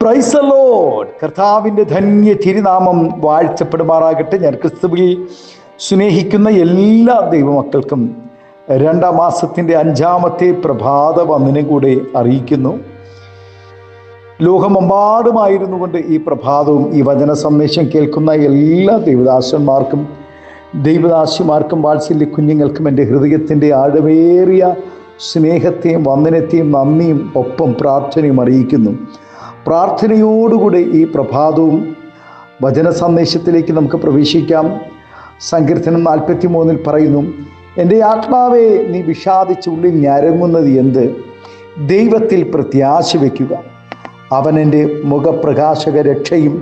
Praise the Lord. കർത്താവിൻ്റെ ധന്യ തിരുനാമം വാഴ്ത്തപ്പെടുമാറാകട്ടെ. ഞാൻ ക്രിസ്തുവിൽ സ്നേഹിക്കുന്ന എല്ലാ ദൈവമക്കൾക്കും 2-ാം മാസത്തിൻ്റെ 5-ാമത്തെ പ്രഭാത വന്ദനം കൂടെ അറിയിക്കുന്നു. ലോകമെമ്പാടുമായിരുന്നു കൊണ്ട് ഈ പ്രഭാതവും ഈ വചന സന്ദേശം കേൾക്കുന്ന എല്ലാ ദൈവദാസന്മാർക്കും ദൈവദാസിമാർക്കും വാത്സല്യ കുഞ്ഞുങ്ങൾക്കും എൻ്റെ ഹൃദയത്തിൻ്റെ ആഴമേറിയ സ്നേഹത്തെയും വന്ദനത്തെയും നന്ദിയും ഒപ്പം പ്രാർത്ഥനയും അറിയിക്കുന്നു. പ്രാർത്ഥനയോടുകൂടി ഈ പ്രഭാതവും വചന സന്ദേശത്തിലേക്ക് നമുക്ക് പ്രവേശിക്കാം. സങ്കീർത്തനം 43 പറയുന്നു, എൻ്റെ ആത്മാവേ നീ വിഷാദിച്ച് ഉള്ളിൽ ഞരങ്ങുന്നത് എന്ത്? ദൈവത്തിൽ പ്രത്യാശ വയ്ക്കുക, അവൻ എൻ്റെ മുഖപ്രകാശക രക്ഷയും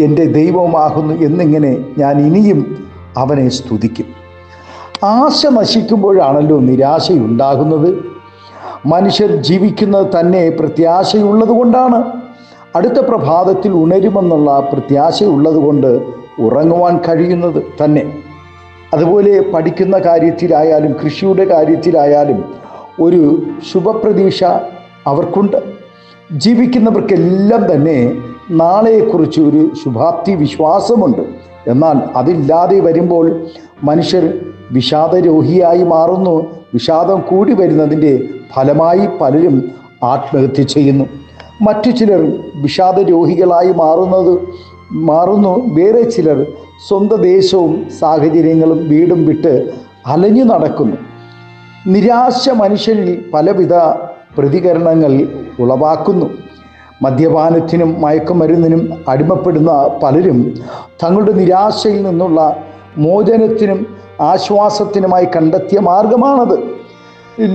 എൻ്റെ ദൈവവുമാകുന്നു എന്നിങ്ങനെ ഞാൻ ഇനിയും അവനെ സ്തുതിക്കും. ആശ നശിക്കുമ്പോഴാണല്ലോ നിരാശയുണ്ടാകുന്നത്. മനുഷ്യർ ജീവിക്കുന്നത് തന്നെ പ്രത്യാശയുള്ളത് കൊണ്ടാണ്. അടുത്ത പ്രഭാതത്തിൽ ഉണരുമെന്നുള്ള പ്രത്യാശയുള്ളത് കൊണ്ട് ഉറങ്ങുവാൻ കഴിയുന്നത് തന്നെ. അതുപോലെ പഠിക്കുന്ന കാര്യത്തിലായാലും കൃഷിയുടെ കാര്യത്തിലായാലും ഒരു ശുഭപ്രതീക്ഷ അവർക്കുണ്ട്. ജീവിക്കുന്നവർക്കെല്ലാം തന്നെ നാളെക്കുറിച്ച് ഒരു ശുഭാപ്തി വിശ്വാസമുണ്ട്. എന്നാൽ അതില്ലാതെ വരുമ്പോൾ മനുഷ്യർ വിഷാദരോഹിയായി മാറുന്നു. വിഷാദം കൂടി വരുന്നതിൻ്റെ ഫലമായി പലരും ആത്മഹത്യ ചെയ്യുന്നു. മറ്റു ചിലർ വിഷാദരോഹികളായി മാറുന്നു. വേറെ ചിലർ സ്വന്തം ദേശവും സാഹചര്യങ്ങളും വീടും വിട്ട് അലഞ്ഞു നടക്കുന്നു. നിരാശ മനുഷ്യരിൽ പലവിധ പ്രതികരണങ്ങൾ ഉളവാക്കുന്നു. മദ്യപാനത്തിനും മയക്കുമരുന്നിനും അടിമപ്പെടുന്ന പലരും തങ്ങളുടെ നിരാശയിൽ നിന്നുള്ള മോചനത്തിനും ആശ്വാസത്തിനുമായി കണ്ടെത്തിയ മാർഗമാണത്.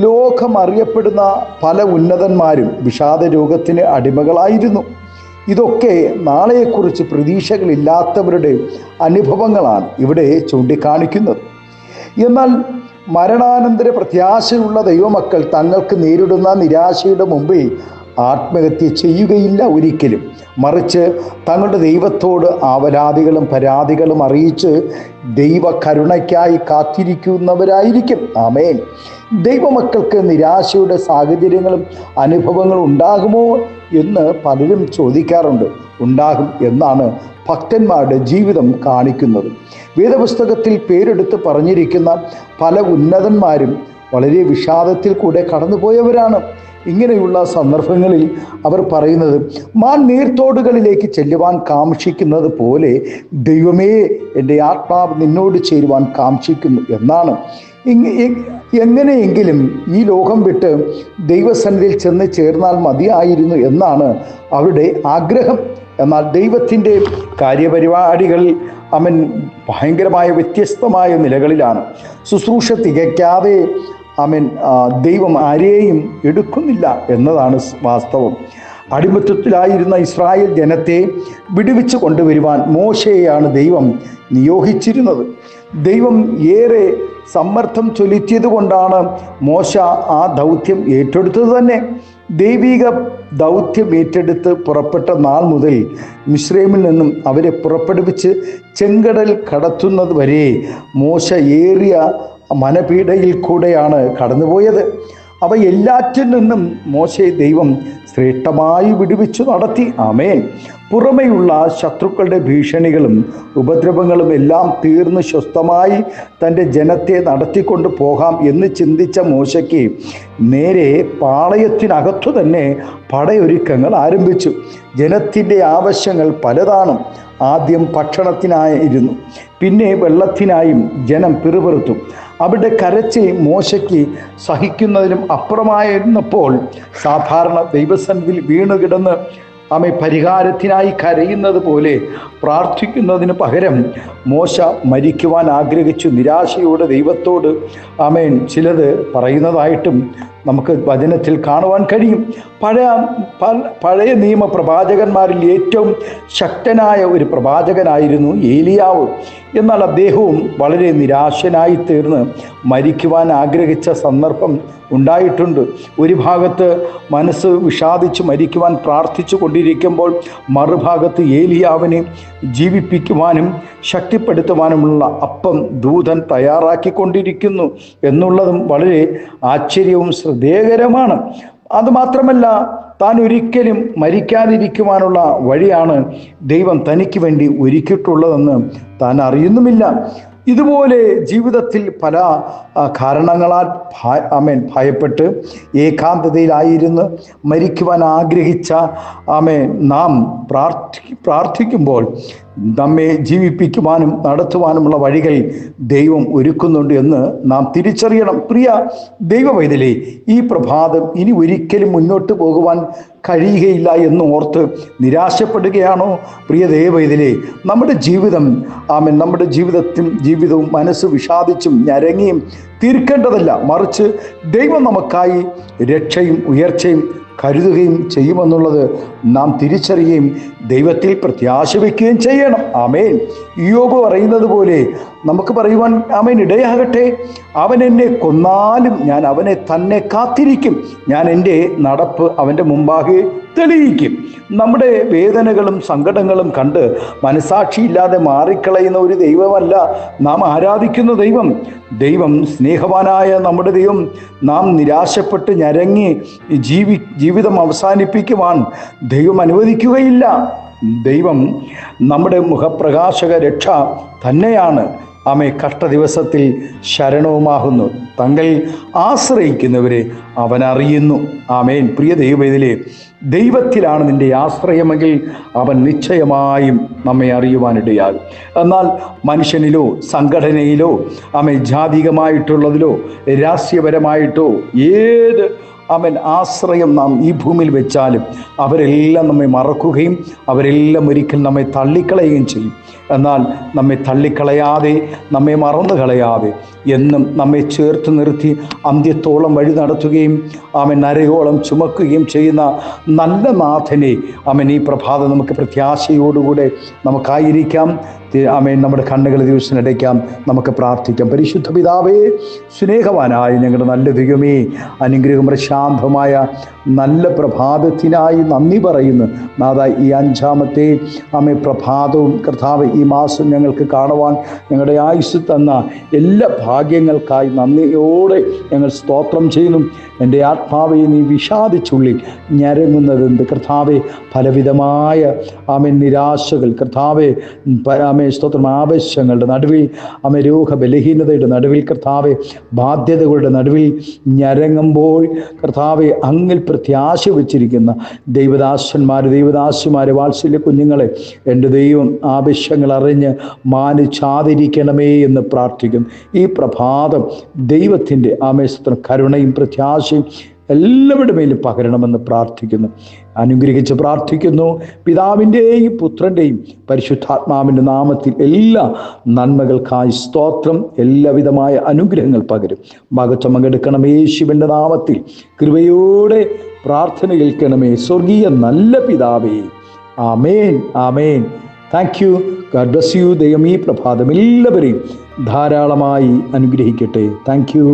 ലോകമറിയപ്പെടുന്ന പല ഉന്നതന്മാരും വിഷാദ രോഗത്തിന് അടിമകളായിരുന്നു. ഇതൊക്കെ നാളെക്കുറിച്ച് പ്രതീക്ഷകളില്ലാത്തവരുടെ അനുഭവങ്ങളാണ് ഇവിടെ ചൂണ്ടിക്കാണിക്കുന്നത്. എന്നാൽ മരണാനന്തര പ്രത്യാശയുള്ള ദൈവമക്കൾ തങ്ങൾക്ക് നേരിടുന്ന നിരാശയുടെ മുമ്പിൽ ആത്മഹത്യ ചെയ്യുകയില്ല ഒരിക്കലും. മറിച്ച് തങ്ങളുടെ ദൈവത്തോട് ആവലാതികളും പരാതികളും അറിയിച്ച് ദൈവകരുണയ്ക്കായി കാത്തിരിക്കുന്നവരായിരിക്കും. ആമേൻ. ദൈവമക്കൾക്ക് നിരാശയുടെ സാഹചര്യങ്ങളും അനുഭവങ്ങളും ഉണ്ടാകുമോ എന്ന് പലരും ചോദിക്കാറുണ്ട്. ഉണ്ടാകും എന്നാണ് ഭക്തന്മാരുടെ ജീവിതം കാണിക്കുന്നത്. വേദപുസ്തകത്തിൽ പേരെടുത്ത് പറഞ്ഞിരിക്കുന്ന പല ഉന്നതന്മാരും വളരെ വിഷാദത്തിൽ കൂടെ കടന്നുപോയവരാണ്. ഇങ്ങനെയുള്ള സന്ദർഭങ്ങളിൽ അവർ പറയുന്നത്, മാൻ നീർത്തോടുകളിലേക്ക് ചെല്ലുവാൻ കാക്ഷിക്കുന്നത് പോലെ ദൈവമേ എൻ്റെ ആത്മാവ് നിന്നോട് ചേരുവാൻ കാക്ഷിക്കുന്നു എന്നാണ്. എങ്ങനെയെങ്കിലും ഈ ലോകം വിട്ട് ദൈവസന്നിധിയിൽ ചെന്ന് ചേർന്നാൽ മതിയായിരുന്നു എന്നാണ് അവരുടെ ആഗ്രഹം. എന്നാൽ ദൈവത്തിൻ്റെ കാര്യപരിപാടികൾ അവൻ ഭയങ്കരമായ വ്യത്യസ്തമായ നിലകളിലാണ്. ശുശ്രൂഷ തികയ്ക്കാതെ ദൈവം ആരെയും എടുക്കുന്നില്ല എന്നതാണ് വാസ്തവം. അടിമത്തത്തിലായിരുന്ന ഇസ്രായേൽ ജനത്തെ വിടുവിച്ച് കൊണ്ടുവരുവാൻ മോശയെയാണ് ദൈവം നിയോഗിച്ചിരുന്നത്. ദൈവം ഏറെ സമ്മർദ്ദം ചൊലുത്തിയത് കൊണ്ടാണ് മോശ ആ ദൗത്യം ഏറ്റെടുത്തത് തന്നെ. ദൈവിക ദൗത്യം ഏറ്റെടുത്ത് പുറപ്പെട്ട നാൾ മുതൽ മിസ്രൈമിൽ നിന്നും അവരെ പുറപ്പെടുവിച്ച് ചെങ്കടൽ കടത്തുന്നത് വരെ മോശ ഏറിയ മനപീഡയിൽ കൂടെയാണ് കടന്നുപോയത്. അവ എല്ലാറ്റിൽ നിന്നും മോശയെ ദൈവം ശ്രേഷ്ഠമായി വിടുവിച്ചു നടത്തി. ആമേൻ. പുറമെയുള്ള ശത്രുക്കളുടെ ഭീഷണികളും ഉപദ്രവങ്ങളും എല്ലാം തീർന്ന് സ്വസ്ഥമായി തൻ്റെ ജനത്തെ നടത്തിക്കൊണ്ട് പോകാം എന്ന് ചിന്തിച്ച മോശയ്ക്ക് നേരെ പാളയത്തിനകത്തു തന്നെ പടയൊരുക്കങ്ങൾ ആരംഭിച്ചു. ജനത്തിൻ്റെ ആവശ്യങ്ങൾ പലതാണ്. ആദ്യം ഭക്ഷണത്തിനായിരുന്നു, പിന്നെ വെള്ളത്തിനായും ജനം പിറുപിറുത്തു. അവിടെ കരച്ചിൽ മോശയ്ക്ക് സഹിക്കുന്നതിനും അപ്പുറമായിരുന്നപ്പോൾ സാധാരണ ദൈവസന്നിധിയിൽ വീണുകിടന്ന് പരിഹാരത്തിനായി കരയുന്നത് പോലെ പ്രാർത്ഥിക്കുന്നതിന് പകരം മോശ മരിക്കുവാൻ ആഗ്രഹിച്ചു. നിരാശയോടെ ദൈവത്തോട് ചിലത് പറയുന്നതായിട്ടും നമുക്ക് വചനത്തിൽ കാണുവാൻ കഴിയും. പഴയ നിയമ പ്രവാചകന്മാരിൽ ഏറ്റവും ശക്തനായ ഒരു പ്രവാചകനായിരുന്നു ഏലിയാവ്. എന്നാൽ അദ്ദേഹവും വളരെ നിരാശനായി തീർന്ന് മരിക്കുവാൻ ആഗ്രഹിച്ച സന്ദർഭം ഉണ്ടായിട്ടുണ്ട്. ഒരു ഭാഗത്ത് മനസ്സ് വിഷാദിച്ച് മരിക്കുവാൻ പ്രാർത്ഥിച്ചു കൊണ്ടിരിക്കുമ്പോൾ മറുഭാഗത്ത് ഏലിയാവിനെ ജീവിപ്പിക്കുവാനും ശക്തിപ്പെടുത്തുവാനുമുള്ള അപ്പം ദൂതൻ തയ്യാറാക്കിക്കൊണ്ടിരിക്കുന്നു എന്നുള്ളതും വളരെ ആശ്ചര്യവും ശ്രദ്ധേയകരമാണ്. അതുമാത്രമല്ല, താൻ ഒരിക്കലും മരിക്കാതിരിക്കുവാനുള്ള വഴിയാണ് ദൈവം തനിക്ക് വേണ്ടി ഒരുക്കിയിട്ടുള്ളതെന്ന് താൻ അറിയുന്നുമില്ല. ഇതുപോലെ ജീവിതത്തിൽ പല കാരണങ്ങളാൽ ഭയപ്പെട്ട് ഏകാന്തതയിലായിരുന്ന് മരിക്കുവാൻ ആഗ്രഹിച്ച നാം പ്രാർത്ഥിക്കുമ്പോൾ നമ്മെ ജീവിപ്പിക്കുവാനും നടത്തുവാനുമുള്ള വഴികൾ ദൈവം ഒരുക്കുന്നുണ്ട് എന്ന് നാം തിരിച്ചറിയണം. പ്രിയ ദൈവവൈതലേ, ഈ പ്രഭാതം ഇനി ഒരിക്കലും മുന്നോട്ട് പോകുവാൻ കഴിയുകയില്ല എന്ന് ഓർത്ത് നിരാശപ്പെടുകയാണോ? പ്രിയ ദൈവവൈതലേ, നമ്മുടെ ജീവിതവും മനസ്സ് വിഷാദിച്ചും ഞരങ്ങിയും തീർക്കേണ്ടതല്ല. മറിച്ച് ദൈവം നമുക്കായി രക്ഷയും ഉയർച്ചയും കരുതുകയും ചെയ്യുമെന്നുള്ളത് നാം തിരിച്ചറിയുകയും ദൈവത്തിൽ പ്രത്യാശ വയ്ക്കുകയും ചെയ്യണം. ആമേൻ. ഇയ്യോബ് പറയുന്നത് പോലെ നമുക്ക് പറയുവാൻ ഇടയാകട്ടെ. അവൻ എന്നെ കൊന്നാലും ഞാൻ അവനെ തന്നെ കാത്തിരിക്കും, ഞാൻ എൻ്റെ നടപ്പ് അവൻ്റെ മുമ്പാകെ തെളിയിക്കും. നമ്മുടെ വേദനകളും സങ്കടങ്ങളും കണ്ട് മനസാക്ഷിയില്ലാതെ മാറിക്കളയുന്ന ഒരു ദൈവമല്ല നാം ആരാധിക്കുന്ന ദൈവം സ്നേഹവാനായ നമ്മുടെ ദൈവം നാം നിരാശപ്പെട്ട് ഞരങ്ങി ജീവിതം അവസാനിപ്പിക്കുവാൻ ദൈവം അനുവദിക്കുകയില്ല. ദൈവം നമ്മുടെ മുഖപ്രകാശക രക്ഷ തന്നെയാണ്. കഷ്ട ദിവസത്തിൽ ശരണവുമാകുന്നു. തങ്ങൾ ആശ്രയിക്കുന്നവരെ അവൻ അറിയുന്നു. ആമേൻ. പ്രിയ ദൈവവേദിലെ, ദൈവത്തിലാണ് നിന്റെ ആശ്രയമെങ്കിൽ അവൻ നിശ്ചയമായും നമ്മെ അറിയുവാനിടയാകും. എന്നാൽ മനുഷ്യനിലോ സംഘടനയിലോ ജാതികമായിട്ടുള്ളതിലോ രാഷ്ട്രീയപരമായിട്ടോ ഏത് ആശ്രയം നാം ഈ ഭൂമിയിൽ വെച്ചാലും അവരെല്ലാം നമ്മെ മറക്കുകയും അവരെല്ലാം ഒരിക്കൽ നമ്മെ തള്ളിക്കളയുകയും ചെയ്യും. എന്നാൽ നമ്മെ തള്ളിക്കളയാതെ, നമ്മെ മറന്നു കളയാതെ എന്നും നമ്മെ ചേർത്ത് നിർത്തി അന്ത്യത്തോളം വഴി നടത്തുകയും നരയോളം ചുമക്കുകയും ചെയ്യുന്ന നല്ല നാഥനെ ഈ പ്രഭാതം നമുക്ക് പ്രത്യാശയോടുകൂടെ നമുക്കായിരിക്കാം. നമ്മുടെ കണ്ണുകൾ ദിവസത്തിനടയ്ക്കാം. നമുക്ക് പ്രാർത്ഥിക്കാം. പരിശുദ്ധ പിതാവേ, സ്നേഹവാനായ ഞങ്ങളുടെ നല്ല ദൈവമേ, അനുഗ്രഹം പ്രശാന്തമായ നല്ല പ്രഭാതത്തിനായി നന്ദി പറയുന്നു. നാഥ, ഈ 5-ാമത്തെ പ്രഭാതവും കർത്താവ് ഈ മാസം ഞങ്ങൾക്ക് കാണുവാൻ ഞങ്ങളുടെ ആയുസ് തന്ന എല്ലാ ഭാഗ്യങ്ങൾക്കായി നന്ദിയോടെ ഞങ്ങൾ സ്തോത്രം ചെയ്യുന്നു. എൻ്റെ ആത്മാവെ നീ വിഷാദിച്ചുള്ളിൽ ഞരങ്ങുന്നതെന്ത് കർത്താവെ? പലവിധമായ നിരാശകൾ കർത്താവെ, സ്തോത്രം, ആവശ്യങ്ങളുടെ നടുവിൽ രോഗബലഹീനതയുടെ നടുവിൽ കർത്താവെ, ബാധ്യതകളുടെ നടുവിൽ ഞരങ്ങുമ്പോൾ കർത്താവെ, അങ്ങിൽ പ്രത്യാശ വച്ചിരിക്കുന്ന ദൈവദാസന്മാരെ വാത്സല്യ കുഞ്ഞുങ്ങളെ എൻ്റെ ദൈവം ആവശ്യങ്ങൾ അറിഞ്ഞ് മാനിച്ചാതിരിക്കണമേ എന്ന് പ്രാർത്ഥിക്കും. ഈ പ്രഭാതം ദൈവത്തിൻ്റെ സ്തോത്രം കരുണയും പ്രത്യാശയും എല്ലാവരുടെ മേലും പകരണമെന്ന് പ്രാർത്ഥിക്കുന്നു. അനുഗ്രഹിച്ച് പ്രാർത്ഥിക്കുന്നു. പിതാവിൻ്റെയും പുത്രൻ്റെയും പരിശുദ്ധാത്മാവിൻ്റെ നാമത്തിൽ എല്ലാ നന്മകൾക്കായി സ്തോത്രം. എല്ലാവിധമായ അനുഗ്രഹങ്ങൾ പകരും. മഹത്വം പങ്കെടുക്കണമേ. യേശുവിൻ്റെ നാമത്തിൽ കൃപയോടെ പ്രാർത്ഥന കേൾക്കണമേ. സ്വർഗീയ നല്ല പിതാവേ. ആമേൻ, ആമേൻ. Thank you. God bless you. ദൈവം ഈ പ്രഭാതം എല്ലാവരെയും ധാരാളമായി അനുഗ്രഹിക്കട്ടെ. Thank U.